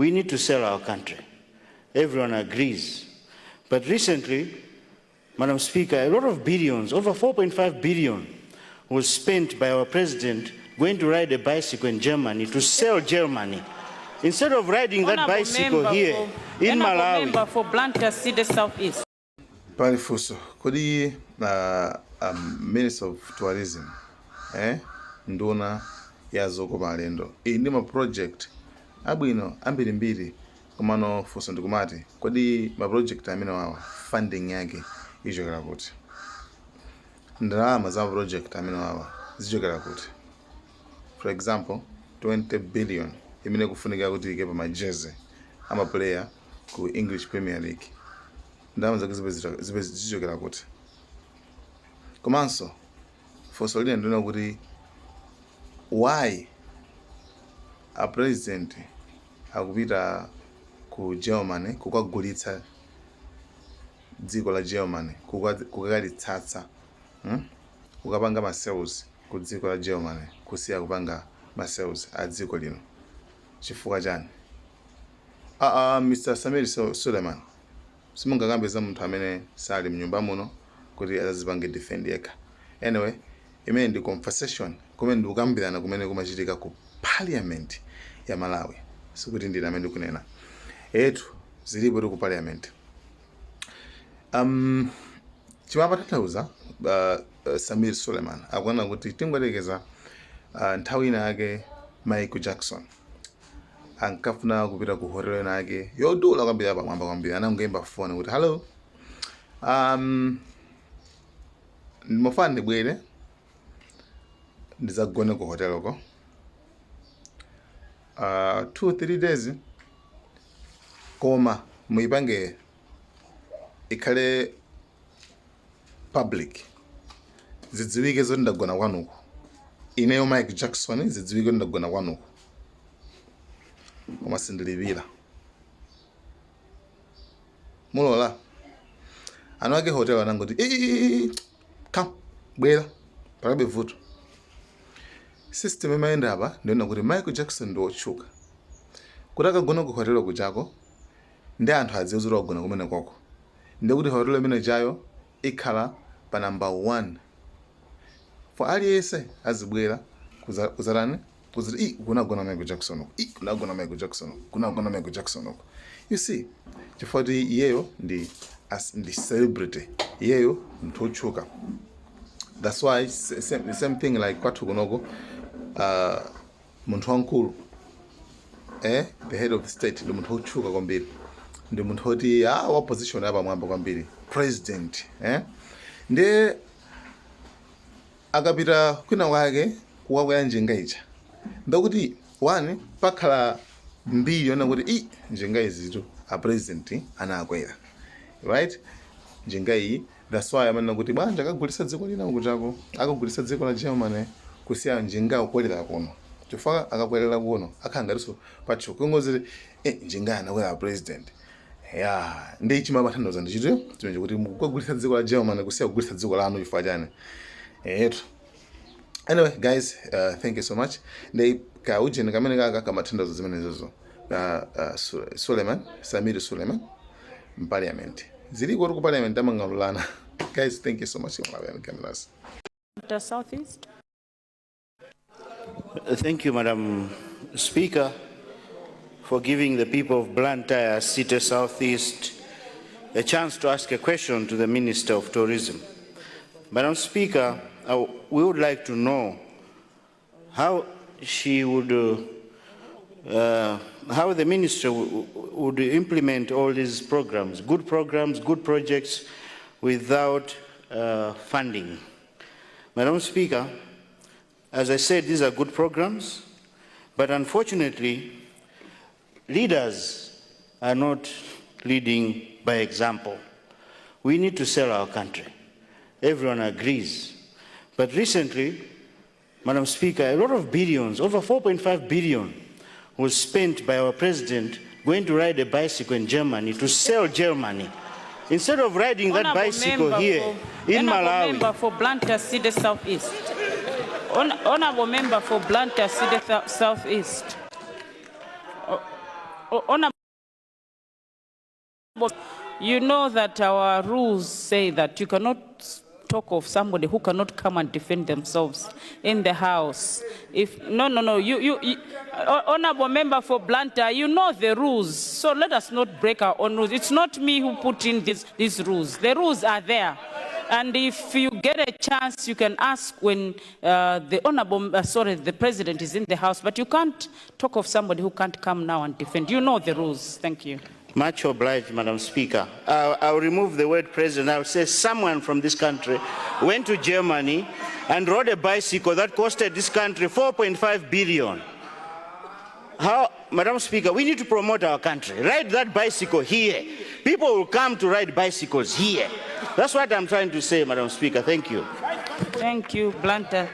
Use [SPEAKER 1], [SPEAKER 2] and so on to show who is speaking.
[SPEAKER 1] We need to sell our country. Everyone agrees. But recently, Madam Speaker, a lot of billions, over 4.5 billion, was spent by our president going to ride a bicycle in Germany to sell Germany. Instead of riding that bicycle here in Malawi.
[SPEAKER 2] Member for Blantyre City Southeast.
[SPEAKER 3] Palifuso, kodi Minister of Tourism, nduna ya zoko malendo. Ndi ma project abwino ambirimbiri kumano fuso ndikumati. Kodi ma project amene wawa funding yake ichokera kuti. Ndalama za project amene wawa zichokera kuti. For example, 20 billion imene kufunika kuti ike pa majeze ama player ku English Premier League. Ndalama zake zichokera kuti. Komanso fuso lina ndina kuti why a president akupita ku Germany kukagulitsa dziko la Germany kukalitsatsa kukapanga ma sales ku dziko la Germany kusiya kupanga ma sales a dziko lino chifukwa chani? Mr. Samir Suleiman simungakambe za munthu amene sali mnyumba muno kuti azipange defend yekha. Anyway, imene ndi conversation kumene ndikukambirana kumene kumachitika ku parliament ya Malawi. Sikuti ndina amene ndikunena. Etu zilipo ku parliament. Chimapatanthauza Samir Suleiman akuona kuti tingolekeza nthawi ina yake Michael Jackson ankafuna kupita ku hotel yake yodula kwambiri apa mwamba kwambiri anangoyimba phone kuti hello ndimafuna ndibwere ndizagone ku hotel uko 2-3 days koma muipange ikhale public zidziwike zoti ndagona kwanuko. Ineyo Michael Jackson zidziwike zoti ndagona kwanuko. Koma sindilipira. Mulola. Anu ake hotel anangoti come bwera pakabe vuto. System imayenda apa ndiona kuti Michael Jackson ndi otchuka. Kuti akagona ku hotel kuchako ndi anthu adziwe zoti wagona kumene kwako. Ndi kuti hotel imene jayo ikhala pa number 1 for aliyense azibwera kuzarani kuzati kunagona Michael Jackson kunagona Michael Jackson kunagona Michael Jackson. You see, chifukwa iyeyo ndi celebrity, iyeyo mnthu otchuka. That's why same thing like kwathu kunogo munthu wankulu the head of the state ndi munthu otchuka kwambiri. Ndi munthu oti wa position apa mwamba kwambiri, president ndi akapita kwina kwake kuwakwera njenga ija ndakuti one pakhala mbiri yona kuti njenga izitu a president anakwera, right? Njenga iyi that's why amana kuti banja akagulitsa dziko lina kuchako akagulitsa dziko la Germany kusiya njenga ukwelera kuno chifukwa akakwerera kuno akhangalinso pacho kungoziti njenga anakwera a president. Yeah, ndi chimapatanthauza ndichito chimene kuti mukugulitsa dziko la Germany kusiya kugulitsa dziko lanu chifukwa chani. Anyway, guys, thank you so much. Ndi kaujeni kamene kamatanthauza zimenezozo Suleiman, Samir Suleiman parliament. Zili ku parliament amangalulana. Guys, thank you so much for coming us.
[SPEAKER 2] The Southeast.
[SPEAKER 1] Thank you, Madam Speaker, for giving the people of Blantyre City Southeast a chance to ask a question to the Minister of Tourism. Madam Speaker, we would like to know how she would, how the minister would implement all these programs, good projects without funding. Madam Speaker, as I said, these are good programs, but unfortunately, leaders are not leading by example. We need to sell our country. Everyone agrees. But recently, Madam Speaker, a lot of billions, over 4.5 billion, was spent by our president going to ride a bicycle in Germany to sell Germany. Instead of riding that bicycle here in Malawi.
[SPEAKER 2] Member for Blantyre City Southeast. Honorable member for Blantyre City Southeast. Honorable, you know that our rules say that you cannot talk of somebody who cannot come and defend themselves in the House. No, you Honorable Member for Blantyre, you know the rules, so let us not break our own rules. It's not me who put in these rules. The rules are there. And if you get a chance, you can ask when the President is in the House, but you can't talk of somebody who can't come now and defend. You know the rules. Thank you.
[SPEAKER 1] Much obliged, Madam Speaker. I'll remove the word president. I'll say someone from this country went to Germany and rode a bicycle that costed this country 4.5 billion. Madam Speaker, we need to promote our country. Ride that bicycle here. People will come to ride bicycles here. That's what I'm trying to say, Madam Speaker. Thank you.
[SPEAKER 2] Thank you, Blantyre.